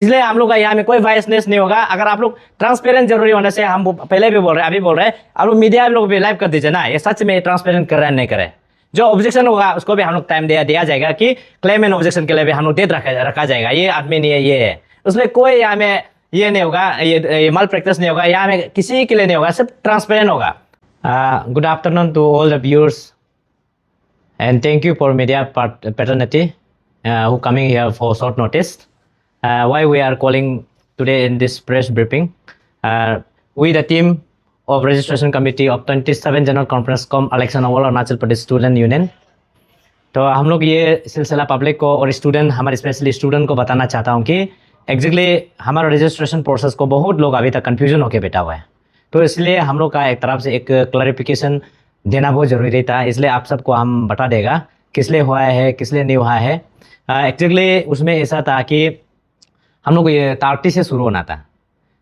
इसलिए हम लोग का यहाँ में कोई बायसनेस नहीं होगा। अगर आप लोग ट्रांसपेरेंट जरूरी होने से हम पहले भी बोल रहे हैं, अभी बोल रहे हैं, आप लोग मीडिया लोग भी लाइव कर दीजिए ना, ये सच में ट्रांसपेरेंट कर रहे हैं नहीं करे। जो ऑब्जेक्शन होगा उसको भी हम लोग टाइम दिया जाएगा कि क्लेम एंड ऑब्जेक्शन के लिए भी हम लोग डेट रखा जाएगा, ये आदमी नहीं है, ये है। उसमें कोई यहाँ में ये नहीं होगा, ये माल प्रैक्टिस नहीं होगा, यहाँ में किसी के लिए नहीं होगा, सिर्फ ट्रांसपेरेंट होगा। Good afternoon to all the viewers and thank you for media paternity who coming here for short notice. Why we are calling today in this press briefing? We the team of registration committee of 27 general conference com election of Arunachal Pradesh student union. तो हम लोग ये सिलसिला public को और student, हमारे specially student को बताना चाहता हूँ कि एग्जैक्टली हमारा रजिस्ट्रेशन प्रोसेस को बहुत लोग अभी तक कंफ्यूजन होकर बैठा हुआ है। तो इसलिए हम लोग का एक तरफ से एक क्लैरिफिकेशन देना बहुत ज़रूरी था, इसलिए आप सबको हम बता देगा किस लिए हुआ है, किस लिए नहीं हुआ है। एक्चुअली उसमें ऐसा था कि हम लोग ये 30 से शुरू होना था,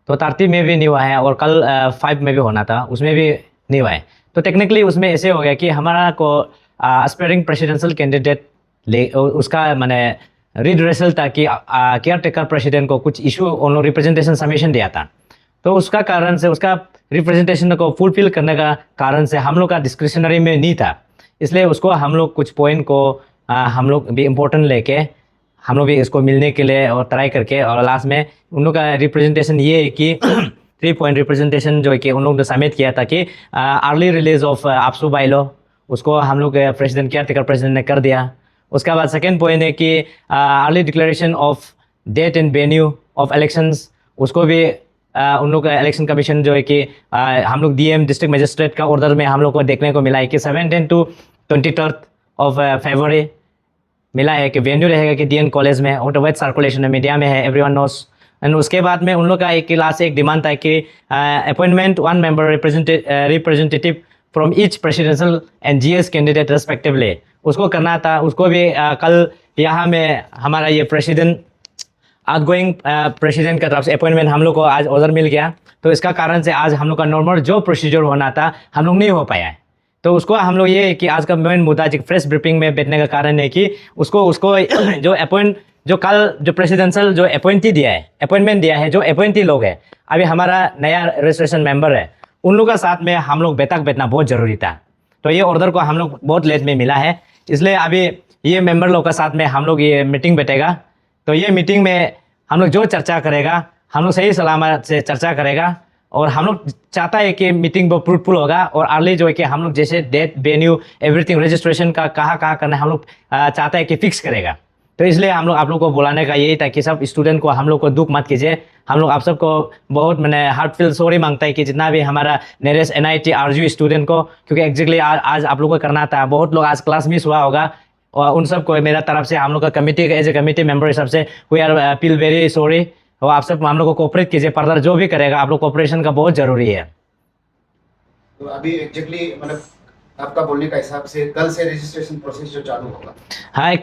तो 30 में भी नहीं हुआ है, और कल 5 में भी होना था, उसमें भी नहीं हुआ है। तो टेक्निकली उसमें ऐसे हो गया कि हमारा को एस्पायरिंग प्रेसिडेंशियल कैंडिडेट उसका मैंने रिड्रेसल था कि केयर टेकर प्रेसिडेंट को कुछ इशू उन्होंने रिप्रेजेंटेशन सबमिशन दिया था, तो उसका कारण से उसका रिप्रेजेंटेशन को फुलफिल करने का कारण से हम लोग का डिस्क्रिशनरी में नहीं था, इसलिए उसको हम लोग कुछ पॉइंट को हम लोग भी इम्पोर्टेंट लेके हम लोग भी इसको मिलने के लिए और ट्राई करके, और लास्ट में उन लोग का रिप्रेजेंटेशन ये है कि 3 पॉइंट रिप्रेजेंटेशन जो है कि उन लोग ने सबमिट किया था कि early release of AAPSU buy low, उसको हम लोग प्रेसिडेंट केयर टेकर प्रेसिडेंट ने कर दिया। उसके बाद सेकेंड पॉइंट है कि early declaration of date and venue of elections, उसको भी उन लोग का इलेक्शन कमीशन जो है कि हम लोग डीएम डिस्ट्रिक्ट मजिस्ट्रेट का ऑर्डर में हम लोग को देखने को मिला है कि 17 to 23 ऑफ फरवरी मिला है कि वेन्यू रहेगा कि डीएन कॉलेज में, और वेब सर्कुलेशन है, मीडिया में है, एवरीवन नोस। एंड उसके बाद में उन लोग का एक लास्ट एक डिमांड था कि appointment 1 member representative from each presidential and GS candidate respectively, उसको करना था। उसको भी कल यहाँ में हमारा ये प्रेसिडेंट आउटगोइंग प्रेसिडेंट की तरफ से अपॉइंटमेंट हम लोग को आज ऑर्डर मिल गया, तो इसका कारण से आज हम लोग का नॉर्मल जो प्रोसीजर होना था हम लोग नहीं हो पाया है। तो उसको हम लोग ये कि आज का मेन मुद्दा जो प्रेस ब्रीफिंग में बैठने का कारण है कि उसको जो कल जो प्रेसिडेंशियल जो अपॉइंटमेंट दिया है, जो अपॉइंटी लोग है, अभी हमारा नया रजिस्ट्रेशन मेंबर है, उन लोग का साथ में हम लोग बैठना बहुत ज़रूरी था। तो ये ऑर्डर को हम लोग बहुत लेट में मिला है, इसलिए अभी ये मेंबर लोग का साथ में हम लोग ये मीटिंग बैठेगा। तो ये मीटिंग में हम लोग जो चर्चा करेगा, हम लोग सही सलामत से चर्चा करेगा, और हम लोग चाहता है कि मीटिंग बहुत फ्रूटफुल होगा, और अर्ली जो है कि हम लोग जैसे डेट वेन्यू एवरीथिंग रजिस्ट्रेशन का कहाँ करना है हम लोग चाहता है कि फिक्स करेगा। तो इसलिए हम लोग आप लोग को बुलाने का यही था कि सब स्टूडेंट को हम लोग को दुख मत कीजिए। हम लोग आप सबको बहुत मैंने हार्टफुल सॉरी मांगता है कि जितना भी हमारा नियरेस्ट NIT RGU स्टूडेंट को, क्योंकि एग्जैक्टली आज आप लोग को करना था, बहुत लोग आज क्लास मिस हुआ होगा, और उन सब को मेरा तरफ से हम लोग का committee as a committee member हिसाब से we are feel very sorry. और आप सब हम लोग को कोऑपरेट कीजिए, फर्दर जो भी करेगा आप लोग कोऑपरेशन का बहुत जरूरी है। तो अभी एग्जैक्टली मतलब आपका बोलने का हिसाब से कल से रजिस्ट्रेशन प्रोसेस जो चालू होगा। हाँ,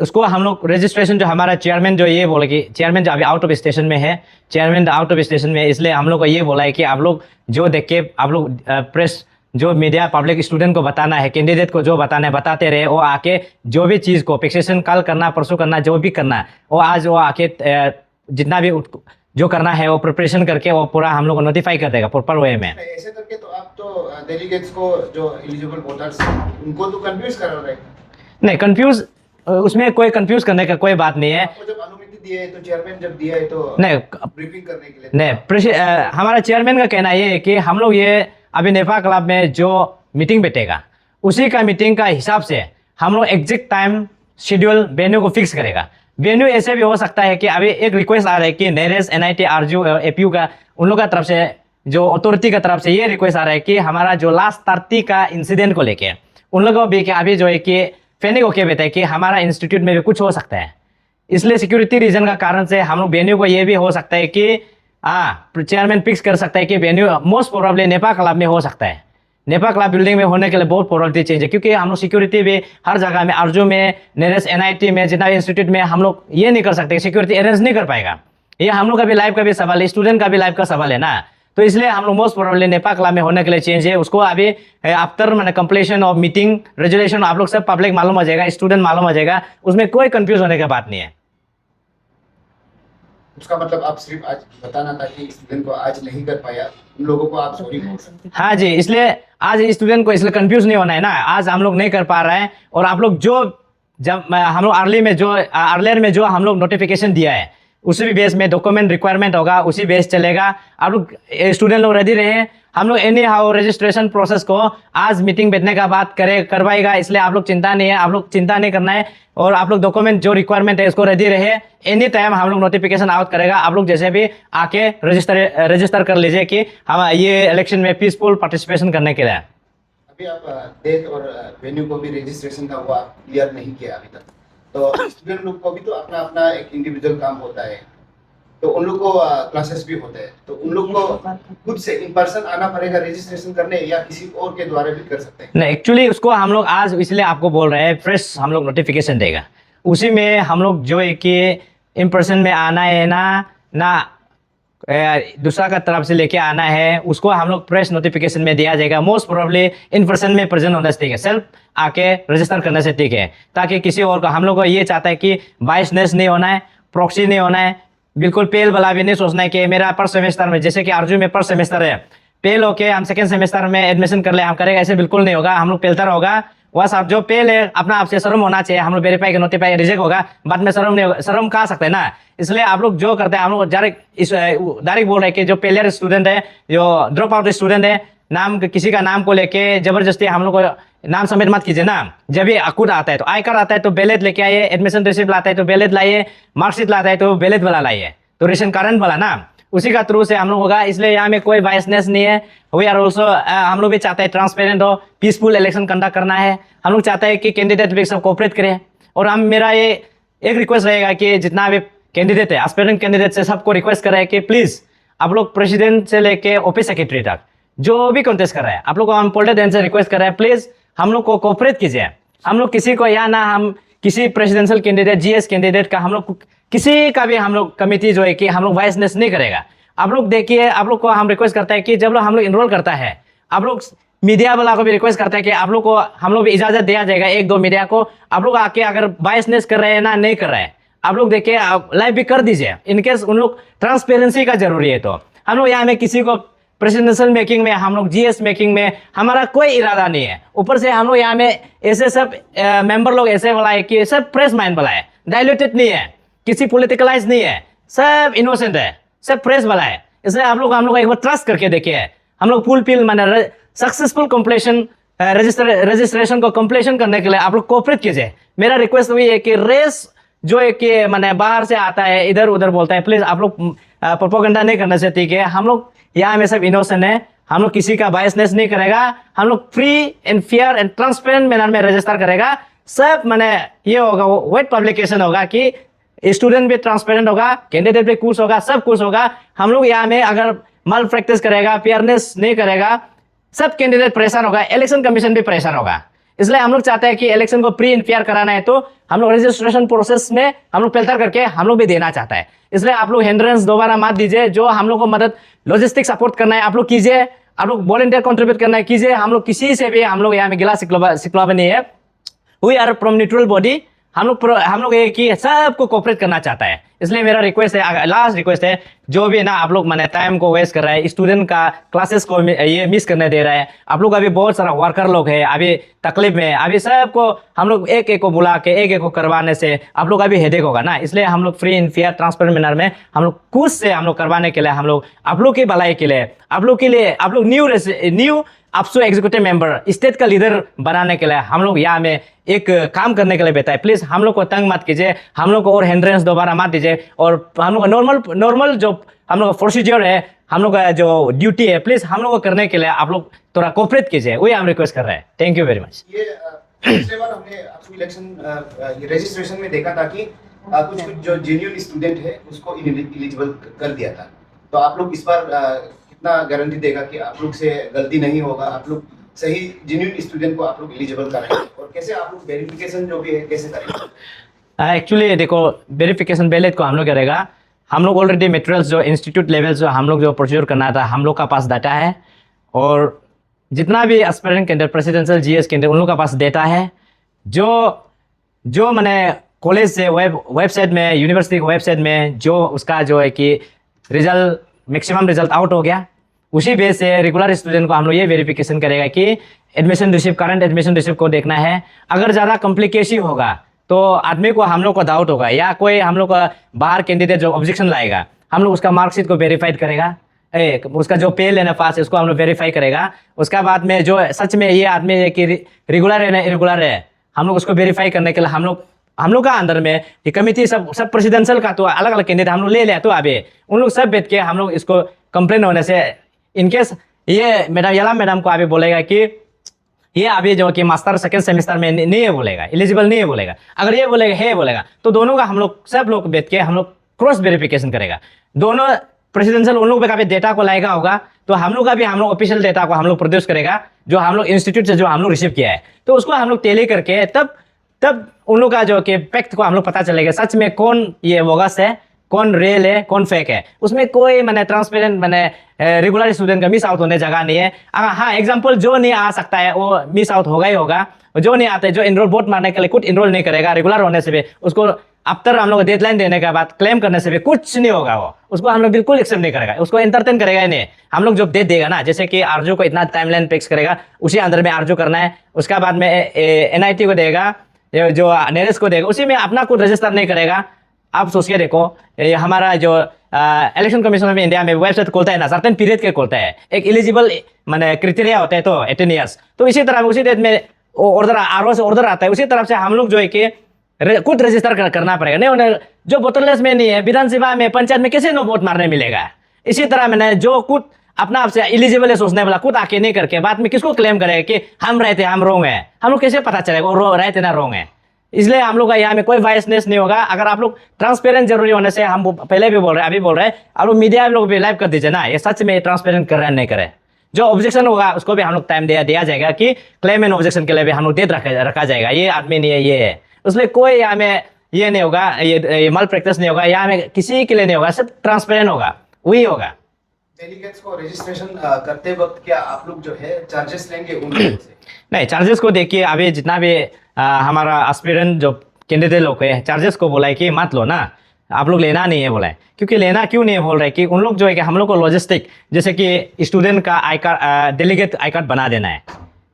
उसको हम लोग रजिस्ट्रेशन जो हमारा चेयरमैन जो ये बोले कि चेयरमैन जो अभी आउट ऑफ स्टेशन में है, चेयरमैन आउट ऑफ स्टेशन में, इसलिए हम लोग को ये बोला है कि आप लोग जो देख के आप लोग प्रेस जो मीडिया पब्लिक स्टूडेंट को बताना है, कैंडिडेट को जो बताना है बताते रहे, वो आके जो भी चीज़ को फिक्सेशन कल करना, परसों करना, जो भी करना वो आज वो आके जितना भी जो करना है वो प्रिपरेशन करके वो पूरा हम लोग को नोटिफाई कर देगा प्रॉपर वे में। ऐसे करके तो आप तो डेलीगेट्स को जो एलिजिबल वोटर्स उनको तो कंफ्यूज कर रहे हैं। नहीं, कंफ्यूज उसमें कोई कंफ्यूज करने का कोई बात नहीं है। आपको जब अनुमति दी है तो चेयरमैन जब दिया है तो नहीं ब्रीफिंग करने के लिए नहीं, हमारा चेयरमैन का कहना ये है कि हम लोग ये अभी नेफा क्लब में जो मीटिंग बैठेगा उसी का मीटिंग का हिसाब से हम लोग एग्जैक्ट टाइम शेड्यूल वेन्यू को फिक्स करेगा। वेन्यू ऐसे भी हो सकता है कि अभी एक रिक्वेस्ट आ रहा है कि नेरेस NIT RGU APU का उन लोग का तरफ से जो अथॉरिटी का तरफ से ये रिक्वेस्ट आ रहा है कि हमारा जो लास्ट 30 का इंसिडेंट को लेके उन लोगों को भी कि अभी जो है कि फेनिक होके बैठे है कि हमारा इंस्टीट्यूट में भी कुछ हो सकता है, इसलिए सिक्योरिटी रीजन का कारण से हम लोग वेन्यू को ये भी हो सकता है कि चेयरमैन फिक्स कर सकता है कि venue most probably Nipah club में हो सकता है। नेपा क्लब बिल्डिंग में होने के लिए बहुत प्रोबेबिलिटी चेंज है, क्योंकि हम लोग सिक्योरिटी भी हर जगह में आरजू में, नेरेस्ट NIT में, जितना भी इंस्टीट्यूट में हम लोग ये नहीं कर सकते, सिक्योरिटी अरेंज नहीं कर पाएगा। ये हम लोग का भी लाइफ का भी सवाल है, स्टूडेंट का भी लाइफ का सवाल है ना। तो इसलिए हम लोग मोस्ट प्रोबेबली नेपा क्लब में होने के लिए चेंज है। उसको अभी आफ्टर मैंने कंप्लीशन ऑफ मीटिंग रेजुलेशन आप लोग सब पब्लिक मालूम हो जाएगा, स्टूडेंट मालूम हो जाएगा, उसमें कोई कंफ्यूज होने की बात नहीं है। उसका मतलब आप सिर्फ आज बताना था कि स्टूडेंट को आज नहीं कर पाया, उन लोगों को आप सॉरी बोल सकते हाँ जी, इसलिए आज स्टूडेंट को इसलिए कंफ्यूज नहीं होना है ना, आज हम लोग नहीं कर पा रहे हैं और आप लोग जो जब हम लोग अर्लियर में जो हम लोग नोटिफिकेशन दिया है उसी भी बेस में डॉक्यूमेंट रिक्वायरमेंट होगा, उसी बेस चलेगा। आप लोग स्टूडेंट लोग रेडी रहे, हम लोग एनी हाउ रजिस्ट्रेशन प्रोसेस को आज मीटिंग बैठने का बात करवाएगा, इसलिए आप लोग चिंता नहीं है, आप लोग चिंता नहीं करना है और आप लोग डॉक्यूमेंट जो रिक्वायरमेंट है इसको रेडी रहे। एनी टाइम हम लोग नोटिफिकेशन आउट करेगा, आप लोग जैसे भी आके रजिस्टर कर लीजिए कि हम ये इलेक्शन में पीसफुल पार्टिसिपेशन करने के लिए। अभी आप डेट और वेन्यू को भी रजिस्ट्रेशन का हुआ क्लियर नहीं किया अभी तक, तो स्टूडेंट लोग को भी तो अपना अपना एक इंडिविजुअल काम होता है, तो उन लोग को क्लासेस भी होते हैं, तो उन लोग को खुद से इन पर्सन आना पड़ेगा रजिस्ट्रेशन करने, या किसी और के द्वारा भी कर सकते हैं? नहीं, एक्चुअली उसको हम लोग आज इसलिए आपको बोल रहे हैं, फ्रेश हम लोग नोटिफिकेशन देगा, उसी में हम लोग जो है कि इन पर्सन में आना है ना दूसरा का तरफ से लेके आना है, उसको हम लोग फ्रेश नोटिफिकेशन में दिया जाएगा। मोस्ट प्रोबेबली इन पर्सन में प्रेजेंट होना से ठीक है, सेल्फ आके रजिस्टर करने से ठीक है, ताकि किसी और को हम लोग को ये चाहता है कि बायसनेस नहीं होना है, प्रॉक्सी नहीं होना है, बिल्कुल पेल वाला भी नहीं सोचना है कि मेरा पर सेमेस्टर में, जैसे कि अर्जुन में पर सेमेस्टर है, पेल होके हम सेकंड सेमेस्टर में एडमिशन कर ले हम करेगा, ऐसे बिल्कुल नहीं होगा। हम लोग पेलतर होगा, वह सब जो पेल है अपना आपसे शर्म होना चाहिए, हम लोग वेरीफाई के नोटिफाई रिजेक्ट होगा, बाद में शर्म नहीं होगा, शर्म कहा सकते हैं ना। इसलिए आप लोग जो करते हैं, हम लोग डायरेक्ट बोल रहे हैं कि जो पेलियर स्टूडेंट है, जो ड्रॉप आउट स्टूडेंट है, नाम किसी का नाम को लेके जबरदस्ती हम लोग को नाम समेत मत कीजिए ना। जब भी खुद आता है तो आई कार्ड आता है तो बैलेट लेके आइए, एडमिशन रिसिप्ट लाता है तो बैलेट लाइए, मार्कशीट लाता है तो बैलेट वाला लाइए, तो रेशन कार्ड वाला ना, उसी का थ्रू से हम लोग होगा। इसलिए यहाँ में कोई बायसनेस नहीं है। वी आर ऑल्सो हम लोग भी चाहते हैं ट्रांसपेरेंट हो, पीसफुल इलेक्शन कंडक्ट करना है। हम लोग चाहते हैं कि कैंडिडेट भी सब कोऑपरेट करें, और हम मेरा ये एक रिक्वेस्ट रहेगा कि जितना भी कैंडिडेट है, एस्पिरेंट कैंडिडेट से सबको रिक्वेस्ट करें कि प्लीज आप लोग प्रेसिडेंट से लेके ऑफिस सेक्रेटरी तक जो भी कॉन्टेस्ट कर रहे हैं, आप लोग को हम पोलिटिशियन से रिक्वेस्ट कर रहे हैं, प्लीज हम लोग को कोऑपरेट कीजिए। हम लोग किसी को या ना हम किसी प्रेसिडेंशियल कैंडिडेट, जीएस कैंडिडेट का हम लोग किसी का भी हम लोग कमिटी जो है कि हम लोग वाइसनेस नहीं करेगा। आप लोग देखिए, आप लोग को हम रिक्वेस्ट करता है कि जब लोग हम लोग इनरोल करता है, आप लोग मीडिया वाला को भी रिक्वेस्ट करता है कि आप लोग को हम लोग भी इजाजत दिया जाएगा, एक दो मीडिया को आप लोग आके अगर बायसनेस कर रहे हैं ना नहीं कर रहे हैं, आप लोग देखिए, आप लाइव भी कर दीजिए। इनकेस उन लोग ट्रांसपेरेंसी का जरूरी है, तो हम लोग यहाँ में किसी को प्रेसिडेंशियल मेकिंग में, हम लोग जीएस मेकिंग में हमारा कोई इरादा नहीं है। ऊपर से हम लोग यहाँ में ऐसे सब मेंबर लोग ऐसे वाला है कि सब प्रेस माइंड वाला है, डायल्यूटेड नहीं है, किसी पॉलिटिकलाइज नहीं है, सब इनोसेंट है, सब प्रेस वाला है। इसलिए आप लोग हम लोग एक बार ट्रस्ट करके देखिए, हम लोग फुल पिल मैंने सक्सेसफुल कंप्लीशन रजिस्ट्रेशन को कंप्लीशन करने के लिए आप लोग कोऑपरेट कीजिए। मेरा रिक्वेस्ट वही है कि रेस जो है कि मैंने बाहर से आता है, इधर उधर बोलता है, प्लीज आप लोग प्रोपोगंडा नहीं करने से ठीक है। हम लोग यहाँ में सब इनोसेंट है, हम लोग किसी का बायसनेस नहीं करेगा, हम लोग free and fair and transparent manner में रजिस्टर करेगा। सब मैंने ये होगा, वेट पब्लिकेशन होगा कि स्टूडेंट भी ट्रांसपेरेंट होगा, कैंडिडेट भी खुश होगा, सब खुश होगा। हम लोग यहाँ में अगर मल प्रैक्टिस करेगा, फेयरनेस नहीं करेगा, सब कैंडिडेट परेशान होगा, इलेक्शन कमीशन भी परेशान होगा। इसलिए हम लोग चाहते हैं कि इलेक्शन को फ्री एंड फेयर कराना है, तो हम लोग रजिस्ट्रेशन प्रोसेस में हम लोग फिल्टर करके हम लोग भी देना चाहता है। इसलिए आप लोग हिंड्रेंस दोबारा मत दीजिए। जो हम लोग को मदद लॉजिस्टिक सपोर्ट करना है आप लोग कीजिए, आप लोग वॉलंटियर कंट्रीब्यूट करना है कीजिए। हम लोग किसी से भी हम लोग यहाँ में गिला सिकवा नहीं है। We are from neutral body, हम लोग ये कि सबको कोऑपरेट करना चाहता है। इसलिए मेरा रिक्वेस्ट है, लास्ट रिक्वेस्ट है, जो भी ना आप लोग मैंने टाइम को वेस्ट कर रहा है, स्टूडेंट का क्लासेस को ये मिस करने दे रहा है, आप लोग अभी बहुत सारा वर्कर लोग है अभी तकलीफ में, अभी सबको हम लोग एक एक को बुला के एक एक को करवाने से आप लोग अभी हेडेक होगा ना। इसलिए हम लोग free and fair transparent manner में हम लोग खुद से हम लोग करवाने के लिए, हम लोग आप लोग की भलाई के लिए, आप लोग न्यू आपसो एग्जीक्यूटिव मेंबर, स्टेट का लीडर बनाने के लिए हम लोग यहाँ में एक काम करने के लिए बैठा है। प्लीज हम लोग को तंग मत कीजिए, हम लोग को और हिंड्रेंस दोबारा मत दीजिए, और हम लोग का नॉर्मल जो हम लोग का प्रोसीजर है, हम लोग का जो ड्यूटी है, प्लीज हम लोग को करने के लिए आप लोग थोड़ा कोऑपरेट कीजिए, वही हम रिक्वेस्ट कर रहे हैं। Thank you very much. ये पिछले बार हमने आपको इलेक्शन रजिस्ट्रेशन में देखा था कि कुछ जो जेन्युइन स्टूडेंट है उसको इलिजिबल कर दिया था, तो आप लोग इस बार कितना गारंटी देगा कि आप लोग से गलती नहीं होगा, आप लोग सही जेन्युइन स्टूडेंट को आप लोग एलिजिबल करेंगे, और कैसे आप लोग वेरिफिकेशन जो भी है कैसे करेंगे? एक्चुअली देखो, वेरिफिकेशन बैलेट को हम लोग करेगा, हम लोग ऑलरेडी मटेरियल्स जो इंस्टीट्यूट लेवल जो हम लोग जो प्रोसीजर करना था, हम लोग का पास डाटा है, और जितना भी aspirant candidate, presidential GS candidate, उन लोग का पास डेटा है। जो मैंने कॉलेज से वेबसाइट में, यूनिवर्सिटी की वेबसाइट में जो उसका जो है कि रिजल्ट, मैक्सिमम रिजल्ट आउट हो गया, उसी बेस से रेगुलर स्टूडेंट को हम लोग ये वेरिफिकेशन करेगा कि admission receipt, current admission receipt को देखना है। अगर ज़्यादा कॉम्प्लिकेशन होगा तो आदमी को, हम लोग को डाउट होगा, या कोई हम लोग का बाहर कैंडिडेट जो ऑब्जेक्शन लाएगा, हम लोग उसका मार्कशीट को वेरीफाइड करेगा, उसका जो पे लेना पास है उसको हम लोग वेरीफाई करेगा। उसका बाद में जो सच में ये आदमी है कि रेगुलर है ना इरेगुलर है, हम लोग उसको वेरीफाई करने के लिए हम लोग का अंदर में ये कमिटी सब प्रेसिडेंशियल का तो अलग अलग कैंडिडेट हम लोग ले लिया, तो अभी उन लोग सब बैठ के हम लोग इसको कंप्लेन होने से, इनकेस ये मैडम को अभी बोलेगा कि ये अभी जो कि मास्टर सेकंड सेमेस्टर में नहीं है बोलेगा, एलिजिबल नहीं है बोलेगा, अगर ये बोलेगा है बोलेगा, तो दोनों का हम लोग सब लोग बैठ के हम लोग क्रॉस वेरिफिकेशन करेगा। दोनों प्रेसिडेंशियल उन लोग पे काफी डेटा को लाएगा होगा, तो हम लोग का भी हम लोग ऑफिशियल डेटा को हम लोग प्रोड्यूस करेगा, जो हम लोग इंस्टीट्यूट से जो हम लोग रिसीव किया है, तो उसको हम लोग टेली करके तब उन लोग का जो कि फैक्ट को हम लोग पता चलेगा सच में कौन ये बोगस है, कौन रियल है, कौन फेक है। उसमें कोई मैंने ट्रांसपेरेंट मैंने रेगुलर स्टूडेंट का मिस आउट होने जगह नहीं है। हाँ, एग्जांपल जो नहीं आ सकता है वो मिस आउट होगा ही होगा, जो नहीं आता है, जो इनरोल वोट मारने के लिए कुछ इनरोल नहीं करेगा रेगुलर होने से भी, उसको आफ्टर हम लोग डेडलाइन देने के बाद क्लेम करने से भी कुछ नहीं होगा, वो उसको हम लोग बिल्कुल एक्सेप्ट नहीं करेगा, उसको एंटरटेन करेगा ही नहीं। हम लोग जो डेट देगा ना, जैसे कि आरजू को इतना टाइमलाइन फिक्स करेगा, उसी अंदर में आरजू करना है, उसका बाद में एनआईटी को देगा, जो नेरेस को देगा, उसी में अपना कुछ रजिस्टर नहीं करेगा। आप सोच के देखो, हमारा जो इलेक्शन कमीशन ऑफ इंडिया में वेबसाइट खोलता है ना, सर्टेन पीरियड के खोलता है, एक एलिजिबल माने क्राइटेरिया होता है तो 18 ईयर्स, तो इसी तरह उसी डेट में ऑर्डर आरओ से ऑर्डर आता है, उसी तरफ से हम लोग जो है कि खुद रजिस्टर करना पड़ेगा। नहीं उन्हें जो वोटरलेस में नहीं है, विधानसभा में पंचायत में किसी ने वोट मारने मिलेगा। इसी तरह मैंने जो खुद अपना आपसे एलिजिबल है सोचने वाला खुद आके नहीं करके बाद में किसको क्लेम करेगा कि हम रहते हम रोंग है, हम लोग कैसे पता चलेगा वो रहते ना रोंग है। इसलिए हम लोग का यहाँ में कोई वायसनेस नहीं होगा। अगर आप लोग ट्रांसपेरेंट जरूरी होने से, हम पहले भी बोल रहे हैं अभी बोल रहे हैं, आप लोग मीडिया लोग भी लाइव कर दीजिए ना, ये सच में ट्रांसपेरेंट कर रहे हैं नहीं करे। जो ऑब्जेक्शन होगा उसको भी हम लोग टाइम दिया जाएगा कि क्लेम एंड ऑब्जेक्शन के लिए भी हम लोग डेट रखा जाएगा, ये आदमी नहीं है ये है। उसमें कोई यहाँ में ये नहीं होगा, ये मल प्रैक्टिस नहीं होगा, यहाँ में किसी के लिए नहीं होगा, सब ट्रांसपेरेंट होगा, वही होगा। डेलीगेट्स को रजिस्ट्रेशन करते वक्त क्या आप लोग जो है चार्जेस लेंगे उन लोगों से? नहीं, चार्जेस को देखिए अभी जितना भी हमारा एस्पिरेंट जो कैंडिडेट लोग है, चार्जेस को बोला है कि मत लो ना, आप लोग लेना नहीं है बोला है। क्योंकि लेना क्यों नहीं बोल रहे कि उन लोग जो है कि हम लोग को लॉजिस्टिक, जैसे कि स्टूडेंट का I card, delegate I card बना देना है,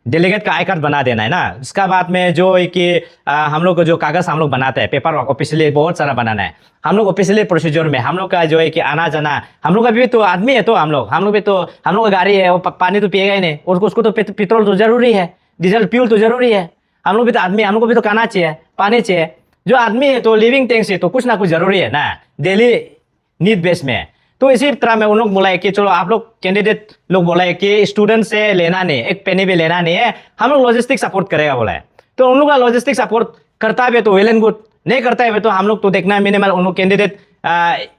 डेलीगेट का आई कार्ड बना देना है ना। उसका बाद में जो है कि हम लोग को जो कागज़ हम लोग बनाते हैं, पेपर वर्क ऑफिशियली बहुत सारा बनाना है। हम लोग ऑफिशियली प्रोसीजर में हम लोग का जो है कि आना जाना, हम लोग का भी तो आदमी है, तो हम लोग भी तो, हम लोग का गाड़ी है, वो पानी तो पिएगा ही नहीं, उसको तो पेट्रोल तो जरूरी है, डीजल फ्यूल तो जरूरी है। हम लोग भी तो आदमी, हम लोग को भी तो खाना चाहिए, पानी चाहिए। जो आदमी है तो लिविंग थिंग्स है, तो कुछ ना कुछ जरूरी है ना, डेली नीड बेस में। तो इसी तरह में उन लोग बोला है कि चलो आप लोग कैंडिडेट लोग बोला है कि स्टूडेंट से लेना नहीं, एक पेनी भी लेना नहीं है, हम लोग लॉजिस्टिक सपोर्ट करेगा बोला है। तो उन लोग का लॉजिस्टिक सपोर्ट करता है तो वेल एंड गुड, नहीं करता है तो हम लोग तो देखना है मिनिमल, उन लोग कैंडिडेट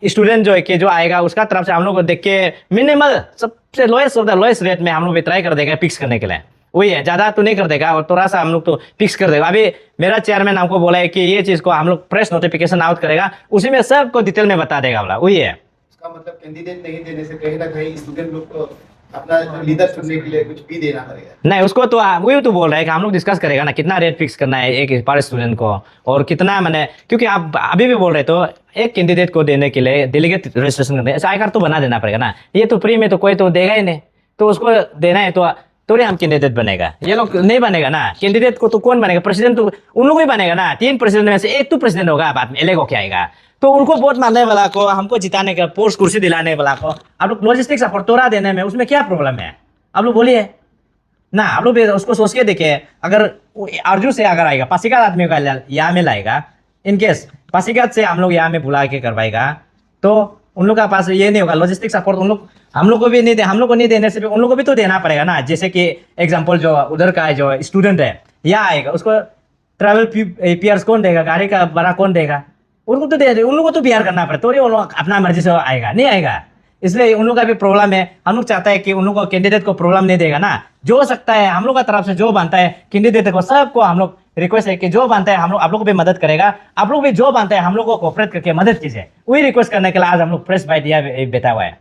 स्टूडेंट जो है कि जो आएगा उसका तरफ से हम लोग को देख के मिनिमल सबसे lowest of the lowest rate में हम लोग भी ट्राई कर देगा फिक्स करने के लिए। वही है, ज़्यादा तो नहीं कर देगा और थोड़ा सा हम लोग तो फिक्स कर देगा। अभी मेरा चेयरमैन हमको बोला है कि ये चीज़ को हम लोग प्रेस नोटिफिकेशन आउट करेगा, उसी में सबको डिटेल में बता देगा बोला। वही है, इसका मतलब कैंडिडेट नहीं देने से कहीं ना कहीं स्टूडेंट लोग को अपना लीडर चुनने के लिए कुछ भी देना पड़ेगा। नहीं उसको तो वही तो बोल रहा है कि हम लोग डिस्कस करेगा ना कितना रेट फिक्स करना है एक पर स्टूडेंट को, और कितना मैंने, क्योंकि आप अभी भी बोल रहे तो एक कैंडिडेट को देने के लिए डेलीगेट रजिस्ट्रेशन करना है, आई कार्ड तो बना देना पड़ेगा ना। ये तो फ्री में तो कोई तो देगा ही नहीं, तो उसको देना है तो हम कैंडिडेट बनेगा। ये लोग नहीं बनेगा ना, कैंडिडेट को तो कौन बनेगा, प्रेसिडेंट तो उन लोग ही बनेगा ना। 3 प्रेसिडेंट में से एक तो प्रेसिडेंट होगा, बाद में एलेग होके आएगा। तो उनको वोट मारने वाला को, हमको जिताने का, पोस्ट कुर्सी दिलाने वाला को आप लोग लॉजिस्टिक सपोर्ट तोड़ा देने में उसमें क्या प्रॉब्लम है? आप लोग बोलिए ना, आप लोग उसको सोच के देखिए। अगर आरजू से अगर आएगा, पासीघाट आदमी का यहाँ में लाएगा, इनकेस पासीघाट से हम लोग यहाँ में बुला के करवाएगा, तो उन लोग का पास ये नहीं होगा लॉजिस्टिक सपोर्ट। उन लोग हम लोग को भी नहीं दे, हम लोग को नहीं देने से भी उन लोग को भी तो देना पड़ेगा ना। जैसे कि एग्जांपल जो उधर का जो स्टूडेंट है यहाँ आएगा, उसको ट्रैवल पीआर कौन देगा, गाड़ी का भाड़ा कौन देगा? उनको तो दे, उन लोग को तो पीआर करना पड़ेगा, तो उन लोग अपना मर्जी से आएगा नहीं आएगा। इसलिए उन लोग का भी प्रॉब्लम है। हम लोग चाहते हैं कि उन लोग को कैंडिडेट को प्रॉब्लम नहीं देगा ना। जो सकता है हम लोग का तरफ से जो बनता है कैंडिडेट को, सबको हम लोग रिक्वेस्ट है कि जो बनता है हम लोग आप लोग को भी मदद करेगा, आप लोग भी जो बनता है हम लोग को कोऑपरेट करके मदद कीजिए। वही रिक्वेस्ट करने के लिए आज हम लोग प्रेस बाइट दिया बैठा हुआ है।